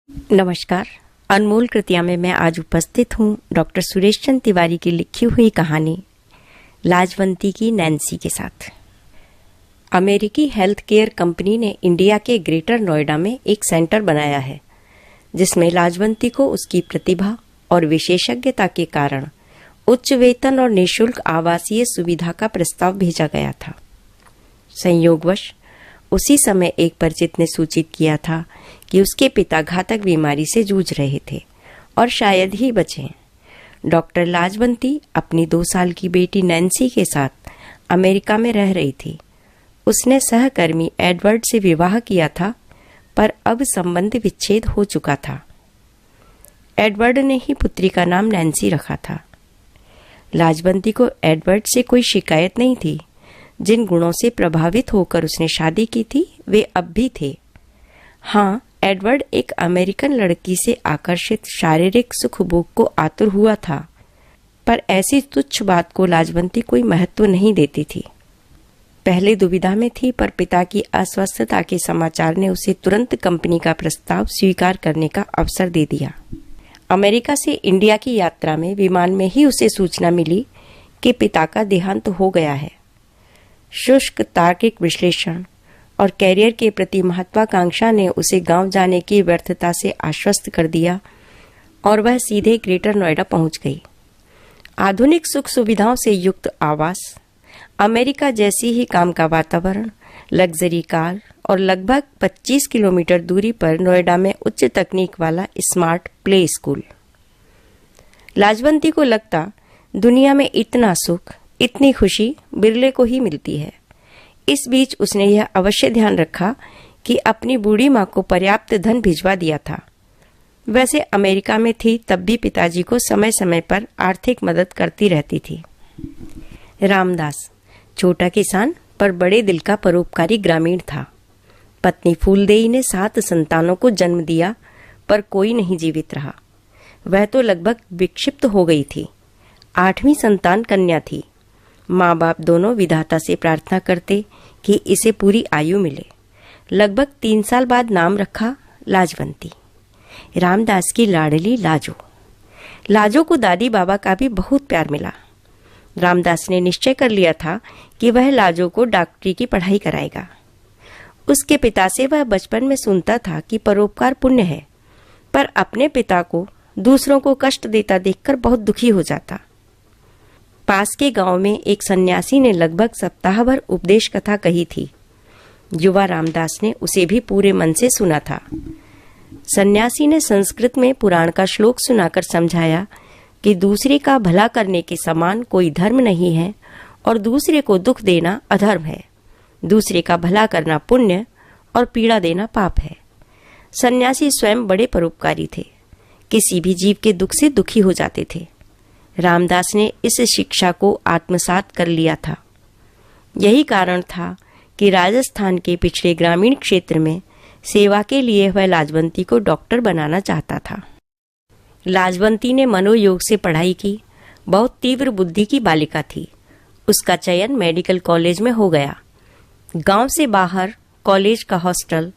नमस्कार। अनमोल कृतिया में मैं आज उपस्थित हूँ डॉक्टर सुरेश चंद्र तिवारी की लिखी हुई कहानी लाजवंती की नैन्सी के साथ। अमेरिकी हेल्थ केयर कंपनी ने इंडिया के ग्रेटर नोएडा में एक सेंटर बनाया है जिसमें लाजवंती को उसकी प्रतिभा और विशेषज्ञता के कारण उच्च वेतन और निःशुल्क आवासीय सुविधा का प्रस्ताव भेजा गया था। संयोगवश उसी समय एक परिचित ने सूचित किया था कि उसके पिता घातक बीमारी से जूझ रहे थे और शायद ही बचे। डॉक्टर लाजवंती अपनी 2 साल की बेटी नैन्सी के साथ अमेरिका में रह रही थी। उसने सहकर्मी एडवर्ड से विवाह किया था, पर अब संबंध विच्छेद हो चुका था। एडवर्ड ने ही पुत्री का नाम नैन्सी रखा था। लाजवंती को एडवर्ड से कोई शिकायत नहीं थी। जिन गुणों से प्रभावित होकर उसने शादी की थी वे अब भी थे। हाँ, एडवर्ड एक अमेरिकन लड़की से आकर्षित शारीरिक सुख भोग को आतुर हुआ था, पर ऐसी तुच्छ बात को लाजवंती कोई महत्व नहीं देती थी। पहले दुविधा में थी, पर पिता की अस्वस्थता के समाचार ने उसे तुरंत कंपनी का प्रस्ताव स्वीकार करने का अवसर दे दिया। अमेरिका से इंडिया की यात्रा में विमान में ही उसे सूचना मिली कि पिता का देहांत हो गया है। शुष्क तार्किक विश्लेषण और कैरियर के प्रति महत्वाकांक्षा ने उसे गांव जाने की व्यर्थता से आश्वस्त कर दिया और वह सीधे ग्रेटर नोएडा पहुंच गई। आधुनिक सुख सुविधाओं से युक्त आवास, अमेरिका जैसी ही काम का वातावरण, लग्जरी कार और लगभग 25 किलोमीटर दूरी पर नोएडा में उच्च तकनीक वाला स्मार्ट प्ले स्कूल। लाजवंती को लगता दुनिया में इतना सुख, इतनी खुशी बिरले को ही मिलती है। इस बीच उसने यह अवश्य ध्यान रखा कि अपनी बूढ़ी माँ को पर्याप्त धन भिजवा दिया था। वैसे अमेरिका में थी तब भी पिताजी को समय समय पर आर्थिक मदद करती रहती थी। रामदास छोटा किसान पर बड़े दिल का परोपकारी ग्रामीण था। पत्नी फूलदेई ने 7 संतानों को जन्म दिया, पर कोई नहीं जीवित रहा। वह तो लगभग विक्षिप्त हो गई थी। 8वीं संतान कन्या थी। माँ बाप दोनों विधाता से प्रार्थना करते कि इसे पूरी आयु मिले। लगभग 3 साल बाद नाम रखा लाजवंती। रामदास की लाडली लाजो। लाजो को दादी बाबा का भी बहुत प्यार मिला। रामदास ने निश्चय कर लिया था कि वह लाजो को डॉक्टरी की पढ़ाई कराएगा। उसके पिता से वह बचपन में सुनता था कि परोपकार पुण्य है, पर अपने पिता को दूसरों को कष्ट देता देखकर बहुत दुखी हो जाता। पास के गांव में एक सन्यासी ने लगभग सप्ताह भर उपदेश कथा कही थी। युवा रामदास ने उसे भी पूरे मन से सुना था। सन्यासी ने संस्कृत में पुराण का श्लोक सुनाकर समझाया कि दूसरे का भला करने के समान कोई धर्म नहीं है और दूसरे को दुख देना अधर्म है। दूसरे का भला करना पुण्य और पीड़ा देना पाप है। सन्यासी स्वयं बड़े परोपकारी थे। किसी भी जीव के दुख से दुखी हो जाते थे। रामदास ने इस शिक्षा को आत्मसात कर लिया था। यही कारण था कि राजस्थान के पिछड़े ग्रामीण क्षेत्र में सेवा के लिए वह लाजवंती को डॉक्टर बनाना चाहता था। लाजवंती ने मनोयोग से पढ़ाई की। बहुत तीव्र बुद्धि की बालिका थी। उसका चयन मेडिकल कॉलेज में हो गया। गांव से बाहर कॉलेज का हॉस्टल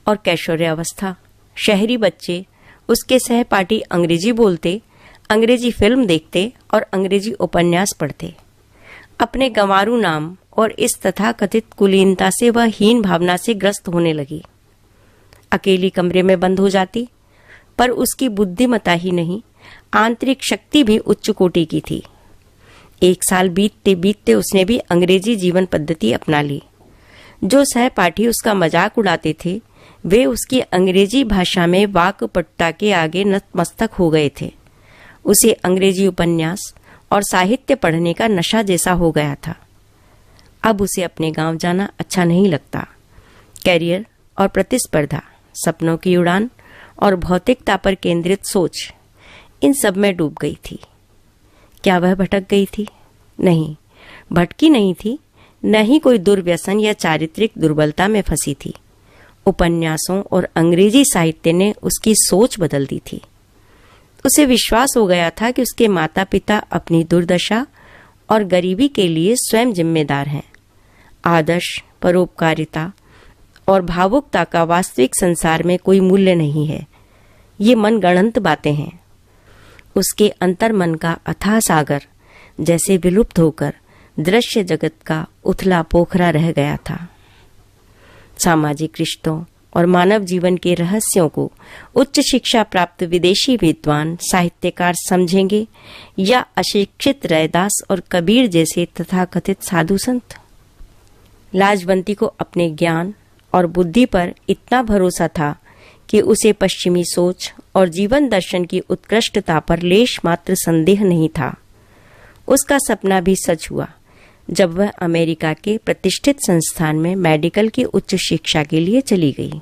और कैशोर्यावस्था। शहरी बच्चे उसके सहपाठी अंग्रेजी बोलते, अंग्रेजी फिल्म देखते और अंग्रेजी उपन्यास पढ़ते। अपने गंवारू नाम और इस तथाकथित कुलीनता से वह हीन भावना से ग्रस्त होने लगी। अकेली कमरे में बंद हो जाती, पर उसकी बुद्धिमता ही नहीं, आंतरिक शक्ति भी उच्च कोटि की थी। 1 साल बीतते बीतते उसने भी अंग्रेजी जीवन पद्धति अपना ली। जो सहपाठी उसका मजाक उड़ाते थे, वे उसकी अंग्रेजी भाषा में वाक्पटुता के आगे नतमस्तक हो गए थे। उसे अंग्रेजी उपन्यास और साहित्य पढ़ने का नशा जैसा हो गया था। अब उसे अपने गांव जाना अच्छा नहीं लगता। कैरियर और प्रतिस्पर्धा, सपनों की उड़ान और भौतिकता पर केंद्रित सोच, इन सब में डूब गई थी। क्या वह भटक गई थी? नहीं, भटकी नहीं थी। न ही कोई दुर्व्यसन या चारित्रिक दुर्बलता में फंसी थी। उपन्यासों और अंग्रेजी साहित्य ने उसकी सोच बदल दी थी। उसे विश्वास हो गया था कि उसके माता पिता अपनी दुर्दशा और गरीबी के लिए स्वयं जिम्मेदार हैं। आदर्श, परोपकारिता और भावुकता का वास्तविक संसार में कोई मूल्य नहीं है। ये मनगढ़ंत बातें हैं। उसके अंतर्मन का अथाह सागर जैसे विलुप्त होकर दृश्य जगत का उथला पोखरा रह गया था। सामाजिक रिश्तों और मानव जीवन के रहस्यों को उच्च शिक्षा प्राप्त विदेशी विद्वान साहित्यकार समझेंगे या अशिक्षित रैदास और कबीर जैसे तथाकथित साधु संत? लाजवंती को अपने ज्ञान और बुद्धि पर इतना भरोसा था कि उसे पश्चिमी सोच और जीवन दर्शन की उत्कृष्टता पर लेश मात्र संदेह नहीं था। उसका सपना भी सच हुआ जब वह अमेरिका के प्रतिष्ठित संस्थान में मेडिकल की उच्च शिक्षा के लिए चली गई।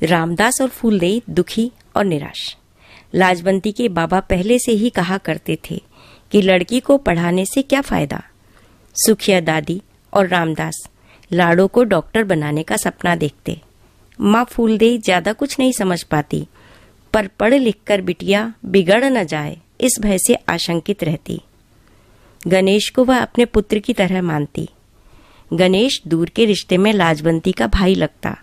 रामदास और फूलदेई दुखी और निराश। लाजवंती के बाबा पहले से ही कहा करते थे कि लड़की को पढ़ाने से क्या फायदा। सुखिया दादी और रामदास लाड़ो को डॉक्टर बनाने का सपना देखते। माँ फूलदेई ज्यादा कुछ नहीं समझ पाती, पर पढ़ लिख कर बिटिया बिगड़ न जाए इस भय से आशंकित रहती। गणेश को वह अपने पुत्र की तरह मानती। गणेश दूर के रिश्ते में लाजवंती का भाई लगता,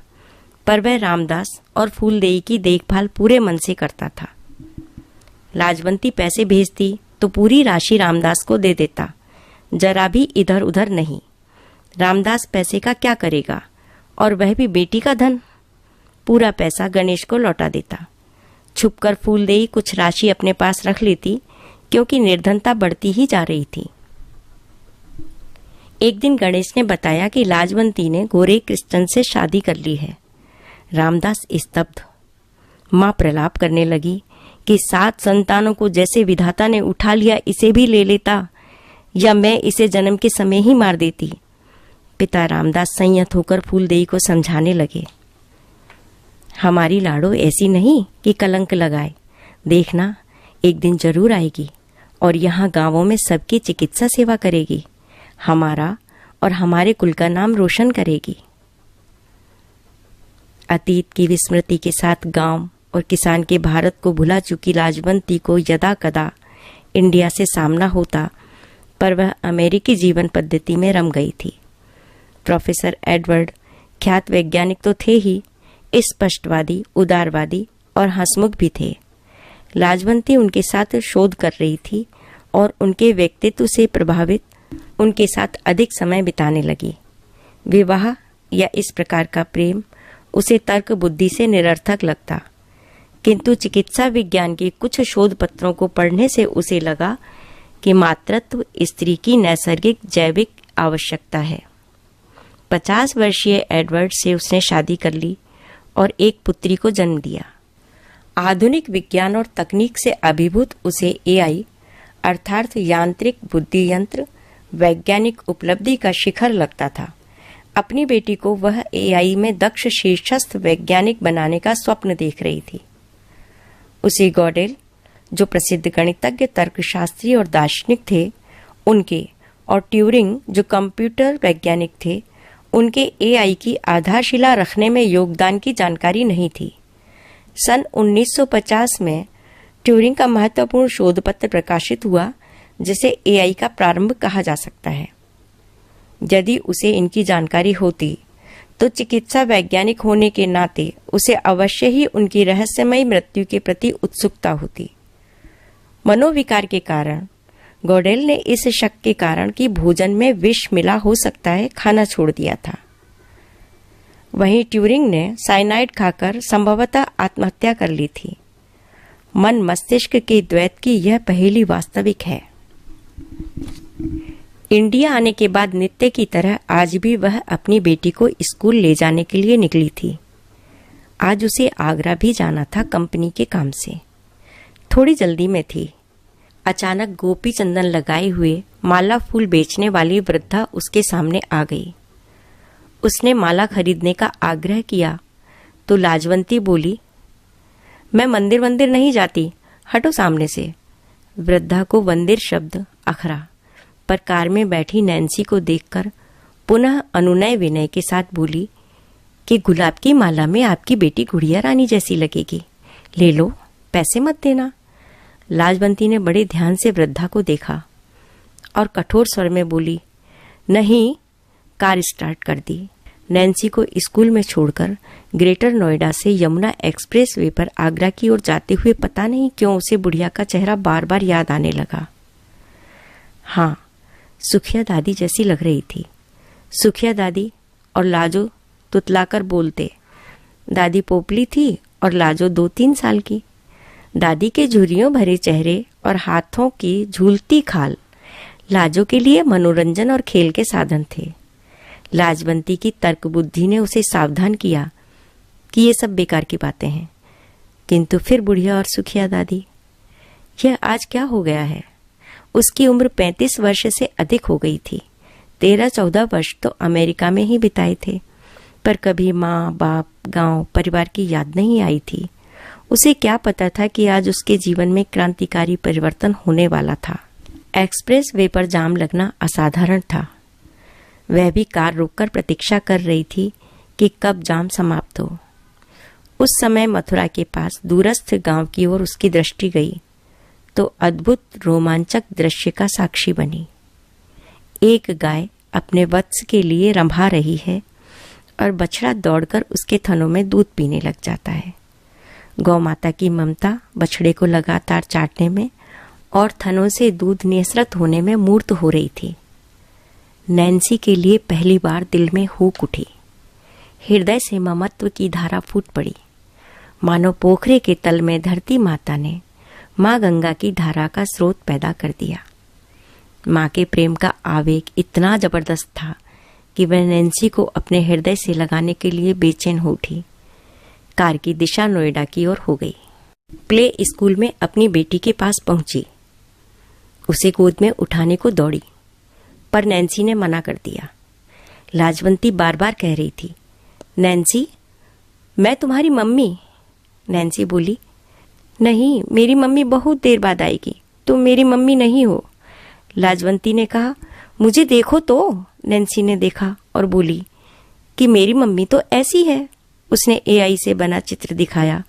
पर वह रामदास और फूलदेई की देखभाल पूरे मन से करता था। लाजवंती पैसे भेजती तो पूरी राशि रामदास को दे देता, जरा भी इधर उधर नहीं। रामदास पैसे का क्या करेगा, और वह भी बेटी का धन। पूरा पैसा गणेश को लौटा देता। छुपकर फूलदेई कुछ राशि अपने पास रख लेती, क्योंकि निर्धनता बढ़ती ही जा रही थी। एक दिन गणेश ने बताया कि लाजवंती ने गोरे क्रिश्चियन से शादी कर ली है। रामदास स्तब्ध। मां प्रलाप करने लगी कि 7 संतानों को जैसे विधाता ने उठा लिया, इसे भी ले लेता, या मैं इसे जन्म के समय ही मार देती। पिता रामदास संयत होकर फूलदेई को समझाने लगे, हमारी लाड़ो ऐसी नहीं कि कलंक लगाए। देखना, एक दिन जरूर आएगी और यहाँ गांवों में सबकी चिकित्सा सेवा करेगी, हमारा और हमारे कुल का नाम रोशन करेगी। अतीत की विस्मृति के साथ गांव और किसान के भारत को भुला चुकी लाजवंती को यदा कदा इंडिया से सामना होता, पर वह अमेरिकी जीवन पद्धति में रम गई थी। प्रोफेसर एडवर्ड ख्यात वैज्ञानिक तो थे ही, स्पष्टवादी, उदारवादी और हंसमुख भी थे। लाजवंती उनके साथ शोध कर रही थी और उनके व्यक्तित्व से प्रभावित उनके साथ अधिक समय बिताने लगी। विवाह या इस प्रकार का प्रेम उसे तर्क बुद्धि से निरर्थक लगता, किंतु चिकित्सा विज्ञान के कुछ शोध पत्रों को पढ़ने से उसे लगा कि मातृत्व स्त्री की नैसर्गिक जैविक आवश्यकता है। 50 वर्षीय एडवर्ड से उसने शादी कर ली और एक पुत्री को जन्म दिया। आधुनिक विज्ञान और तकनीक से अभिभूत उसे एआई अर्थात यांत्रिक बुद्धि यंत्र वैज्ञानिक उपलब्धि का शिखर लगता था। अपनी बेटी को वह एआई में दक्ष शीर्षस्थ वैज्ञानिक बनाने का स्वप्न देख रही थी। उसे गॉडेल, जो प्रसिद्ध गणितज्ञ, तर्कशास्त्री और दार्शनिक थे, उनके, और ट्यूरिंग, जो कंप्यूटर वैज्ञानिक थे, उनके एआई की आधारशिला रखने में योगदान की जानकारी नहीं थी। सन 1950 में ट्यूरिंग का महत्वपूर्ण शोध पत्र प्रकाशित हुआ, जिसे एआई का प्रारंभ कहा जा सकता है। यदि उसे इनकी जानकारी होती तो चिकित्सा वैज्ञानिक होने के नाते उसे अवश्य ही उनकी रहस्यमयी मृत्यु के प्रति उत्सुकता होती। मनोविकार के कारण गॉडेल ने इस शक के कारण कि भोजन में विष मिला हो सकता है खाना छोड़ दिया था। वहीं ट्यूरिंग ने साइनाइड खाकर संभवतः आत्महत्या कर ली थी। मन मस्तिष्क के द्वैत की यह पहेली वास्तविक है। इंडिया आने के बाद नित्य की तरह आज भी वह अपनी बेटी को स्कूल ले जाने के लिए निकली थी। आज उसे आगरा भी जाना था कंपनी के काम से। थोड़ी जल्दी में थी। अचानक गोपी चंदन लगाए हुए माला फूल बेचने वाली वृद्धा उसके सामने आ गई। उसने माला खरीदने का आग्रह किया तो लाजवंती बोली, मैं मंदिर नहीं जाती, हटो सामने से। वृद्धा को मंदिर शब्द अखरा, पर कार में बैठी नैन्सी को देखकर पुनः अनुनय विनय के साथ बोली कि गुलाब की माला में आपकी बेटी गुड़िया रानी जैसी लगेगी, ले लो, पैसे मत देना। लाजवंती ने बड़े ध्यान से वृद्धा को देखा और कठोर स्वर में बोली, नहीं। कार स्टार्ट कर दी। नैन्सी को स्कूल में छोड़कर ग्रेटर नोएडा से यमुना एक्सप्रेसवे पर आगरा की ओर जाते हुए पता नहीं क्यों उसे बुढ़िया का चेहरा बार बार याद आने लगा। हाँ, सुखिया दादी जैसी लग रही थी। सुखिया दादी और लाजो तुतलाकर बोलते। दादी पोपली थी और लाजो 2-3 साल की। दादी के झुर्रियों भरे चेहरे और हाथों की झूलती खाल लाजो के लिए मनोरंजन और खेल के साधन थे। लाजवंती की तर्क बुद्धि ने उसे सावधान किया कि ये सब बेकार की बातें हैं। किंतु फिर बुढ़िया और सुखिया दादी, यह आज क्या हो गया है? उसकी उम्र 35 वर्ष से अधिक हो गई थी। 13-14 वर्ष तो अमेरिका में ही बिताए थे, पर कभी माँ बाप, गांव, परिवार की याद नहीं आई थी। उसे क्या पता था कि आज उसके जीवन में क्रांतिकारी परिवर्तन होने वाला था। एक्सप्रेस वे पर जाम लगना असाधारण था। वह भी कार रोककर प्रतीक्षा कर रही थी कि कब जाम समाप्त हो। उस समय मथुरा के पास दूरस्थ गांव की ओर उसकी दृष्टि गई तो अद्भुत रोमांचक दृश्य का साक्षी बनी। एक गाय अपने वत्स के लिए रंभा रही है और बछड़ा दौड़कर उसके थनों में दूध पीने लग जाता है। गौ माता की ममता बछड़े को लगातार चाटने में और थनों से दूध निःसृत होने में मूर्त हो रही थी। नैन्सी के लिए पहली बार दिल में हुक उठी। हृदय से ममत्व की धारा फूट पड़ी, मानो पोखरे के तल में धरती माता ने माँ गंगा की धारा का स्रोत पैदा कर दिया। माँ के प्रेम का आवेग इतना जबरदस्त था कि वह नैन्सी को अपने हृदय से लगाने के लिए बेचैन हो उठी। कार की दिशा नोएडा की ओर हो गई। प्ले स्कूल में अपनी बेटी के पास पहुंची। उसे गोद में उठाने को दौड़ी, पर नैन्सी ने मना कर दिया। लाजवंती बार बार कह रही थी, नैन्सी, मैं तुम्हारी मम्मी। नैन्सी बोली, नहीं, मेरी मम्मी बहुत देर बाद आएगी, तुम मेरी मम्मी नहीं हो। लाजवंती ने कहा, मुझे देखो तो। नैन्सी ने देखा और बोली कि मेरी मम्मी तो ऐसी है। उसने एआई से बना चित्र दिखाया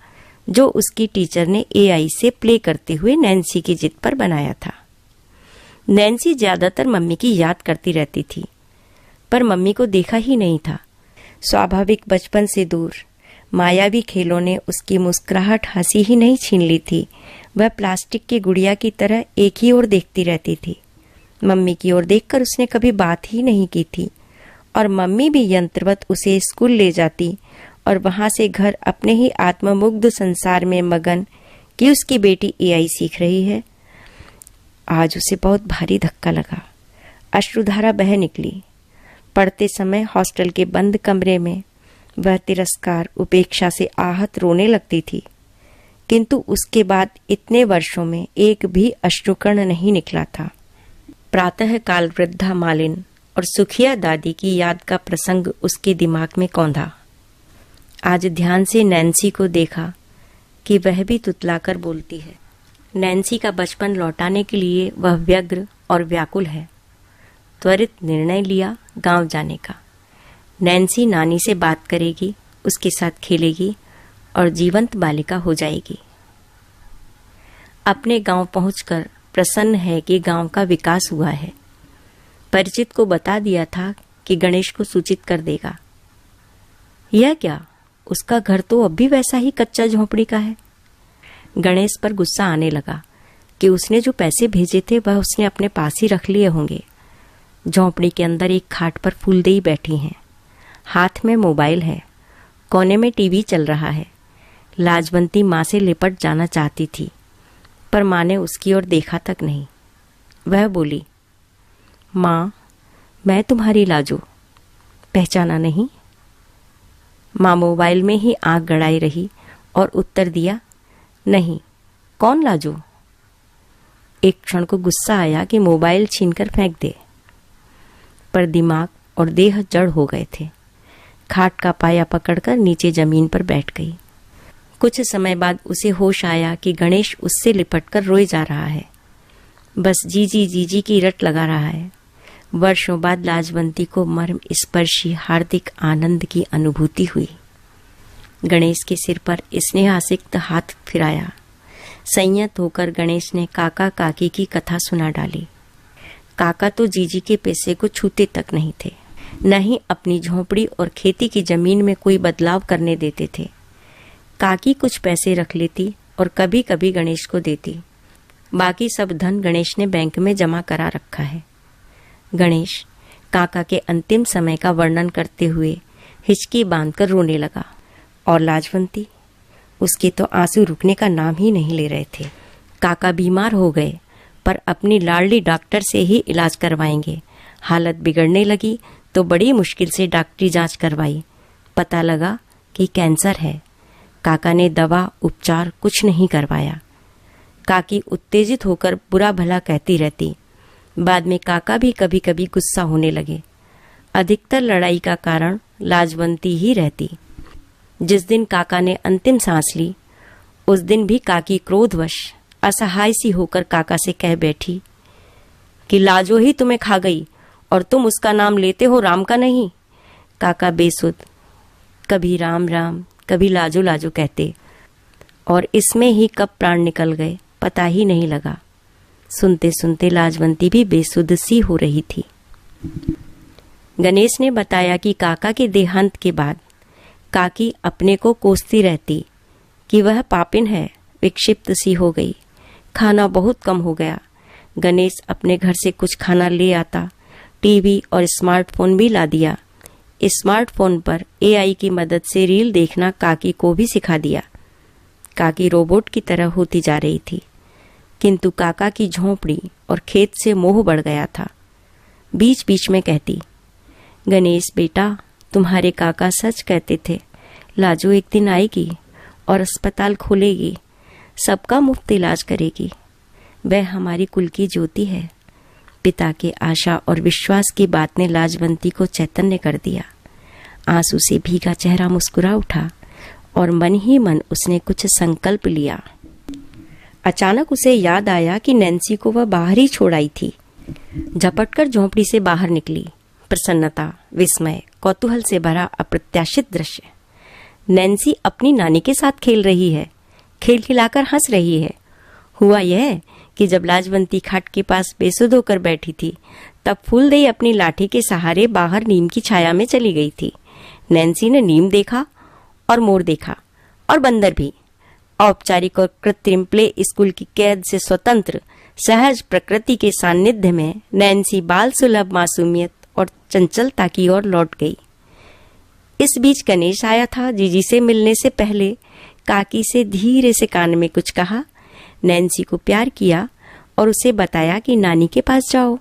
जो उसकी टीचर ने एआई से प्ले करते हुए नैन्सी की जिद पर बनाया था। नैन्सी ज्यादातर मम्मी की याद करती रहती थी, पर मम्मी को देखा ही नहीं था। स्वाभाविक बचपन से दूर मायावी खेलों ने उसकी मुस्कुराहट हंसी ही नहीं छीन ली थी। वह प्लास्टिक की गुड़िया की तरह एक ही ओर देखती रहती थी। मम्मी की ओर देखकर उसने कभी बात ही नहीं की थी, और मम्मी भी यंत्रवत उसे स्कूल ले जाती और वहां से घर अपने ही आत्ममुग्ध संसार में मगन कि उसकी बेटी एआई सीख रही है। आज उसे बहुत भारी धक्का लगा। अश्रुधारा बह निकली। पढ़ते समय हॉस्टल के बंद कमरे में वह तिरस्कार, उपेक्षा से आहत रोने लगती थी, किंतु उसके बाद इतने वर्षों में एक भी अश्रुकण नहीं निकला था। प्रातः काल वृद्धा मालिन और सुखिया दादी की याद का प्रसंग उसके दिमाग में कौंधा। आज ध्यान से नैन्सी को देखा कि वह भी तुतलाकर बोलती है। नैन्सी का बचपन लौटाने के लिए वह व्यग्र और व्याकुल है। त्वरित निर्णय लिया गांव जाने का। नैन्सी नानी से बात करेगी, उसके साथ खेलेगी और जीवंत बालिका हो जाएगी। अपने गांव पहुंचकर प्रसन्न है कि गांव का विकास हुआ है। परिचित को बता दिया था कि गणेश को सूचित कर देगा। यह क्या, उसका घर तो अब भी वैसा ही कच्चा झोंपड़ी का है। गणेश पर गुस्सा आने लगा कि उसने जो पैसे भेजे थे वह उसने अपने पास ही रख लिए होंगे। झोंपड़ी के अंदर एक खाट पर फूलदेई बैठी हैं। हाथ में मोबाइल है, कोने में टीवी चल रहा है। लाजवंती माँ से लिपट जाना चाहती थी, पर माँ ने उसकी ओर देखा तक नहीं। वह बोली, माँ, मैं तुम्हारी लाजो, पहचाना नहीं? माँ मोबाइल में ही आंख गड़ाई रही और उत्तर दिया, नहीं, कौन लाजो? एक क्षण को गुस्सा आया कि मोबाइल छीनकर फेंक दे, पर दिमाग और देह जड़ हो गए थे। खाट का पाया पकड़कर नीचे जमीन पर बैठ गई। कुछ समय बाद उसे होश आया कि गणेश उससे लिपटकर रोए जा रहा है, बस जीजी जीजी की रट लगा रहा है। वर्षों बाद लाजवंती को मर्म स्पर्शी हार्दिक आनंद की अनुभूति हुई। गणेश के सिर पर स्नेहासिक्त हाथ फिराया। संयत होकर गणेश ने काका काकी की कथा सुना डाली। काका तो जीजी के पैसे को छूते तक नहीं थे। न ही अपनी झोंपड़ी और खेती की जमीन में कोई बदलाव करने देते थे। काकी कुछ पैसे रख लेती और कभी कभी गणेश को देती। बाकी सब धन गणेश ने बैंक में जमा करा रखा है। गणेश काका के अंतिम समय का वर्णन करते हुए हिचकी बांधकर रोने लगा और लाजवंती, उसके तो आंसू रुकने का नाम ही नहीं ले रहे थे। काका बीमार हो गए पर अपनी लाडली डॉक्टर से ही इलाज करवाएंगे। हालत बिगड़ने लगी तो बड़ी मुश्किल से डॉक्टरी जांच करवाई। पता लगा कि कैंसर है। काका ने दवा उपचार कुछ नहीं करवाया। काकी उत्तेजित होकर बुरा भला कहती रहती। बाद में काका भी कभी कभी गुस्सा होने लगे। अधिकतर लड़ाई का कारण लाजवंती ही रहती। जिस दिन काका ने अंतिम सांस ली उस दिन भी काकी क्रोधवश असहाय सी होकर काका से कह बैठी कि लाजो ही तुम्हें खा गई और तुम उसका नाम लेते हो, राम का नहीं। काका बेसुध कभी राम राम कभी लाजो लाजो कहते और इसमें ही कब प्राण निकल गए पता ही नहीं लगा। सुनते सुनते लाजवंती भी बेसुध सी हो रही थी। गणेश ने बताया कि काका के देहांत के बाद काकी अपने को कोसती रहती कि वह पापिन है, विक्षिप्त सी हो गई, खाना बहुत कम हो गया। गणेश अपने घर से कुछ खाना ले आता, टीवी और स्मार्टफोन भी ला दिया। स्मार्टफोन पर एआई की मदद से रील देखना काकी को भी सिखा दिया। काकी रोबोट की तरह होती जा रही थी, किंतु काका की झोंपड़ी और खेत से मोह बढ़ गया था। बीच बीच में कहती, गणेश बेटा, तुम्हारे काका सच कहते थे, लाजो एक दिन आएगी और अस्पताल खोलेगी, सबका मुफ्त इलाज करेगी। वह हमारी कुल की ज्योति है। पिता के आशा और विश्वास की बात ने लाजवंती को चैतन्य कर दिया। आंसू से भीगा चेहरा मुस्कुरा उठा और मन ही मन उसने कुछ संकल्प लिया। अचानक उसे याद आया कि नैन्सी को वह बाहर ही छोड़ आई थी। झपटकर झोंपड़ी से बाहर निकली। प्रसन्नता, विस्मय, कौतूहल से भरा अप्रत्याशित दृश्य। नैन्सी अपनी नानी के साथ खेल रही है, खेल खिलाकर हंस रही है। हुआ यह कि जब लाजवंती खाट के पास बेसुध होकर बैठी थी तब फूलदेई अपनी लाठी के सहारे बाहर नीम की छाया में चली गई थी। नैन्सी ने नीम देखा और मोर देखा और बंदर भी। औपचारिक और कृत्रिम प्ले स्कूल की कैद से स्वतंत्र सहज प्रकृति के सानिध्य में नैन्सी बाल सुलभ मासूमियत और चंचलता की ओर लौट गई। इस बीच गणेश आया था। जीजी से मिलने से पहले काकी से धीरे से कान में कुछ कहा, नैन्सी को प्यार किया और उसे बताया कि नानी के पास जाओ।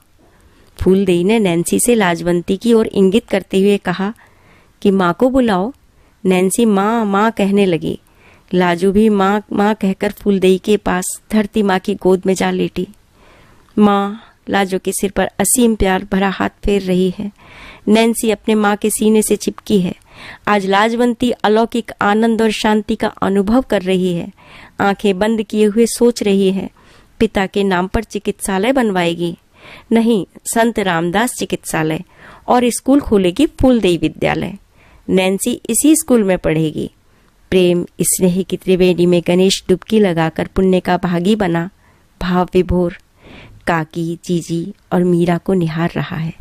फूलदेई ने नैन्सी से लाजवंती की ओर इंगित करते हुए कहा कि माँ को बुलाओ। नैन्सी माँ माँ कहने लगी। लाजू भी माँ माँ कहकर फूलदेई के पास धरती माँ की गोद में जा लेटी। माँ लाजो के सिर पर असीम प्यार भरा हाथ फेर रही है। नैन्सी अपने माँ के सीने से चिपकी है। आज लाजवंती अलौकिक आनंद और शांति का अनुभव कर रही है। आंखें बंद किए हुए सोच रही है, पिता के नाम पर चिकित्सालय बनवाएगी, नहीं संत रामदास चिकित्सालय, और स्कूल खोलेगी फूलदेई विद्यालय। नैन्सी इसी स्कूल में पढ़ेगी। प्रेम स्नेह की त्रिवेणी में गणेश डुबकी लगाकर पुण्य का भागी बना भाव विभोर काकी, जीजी और मीरा को निहार रहा है।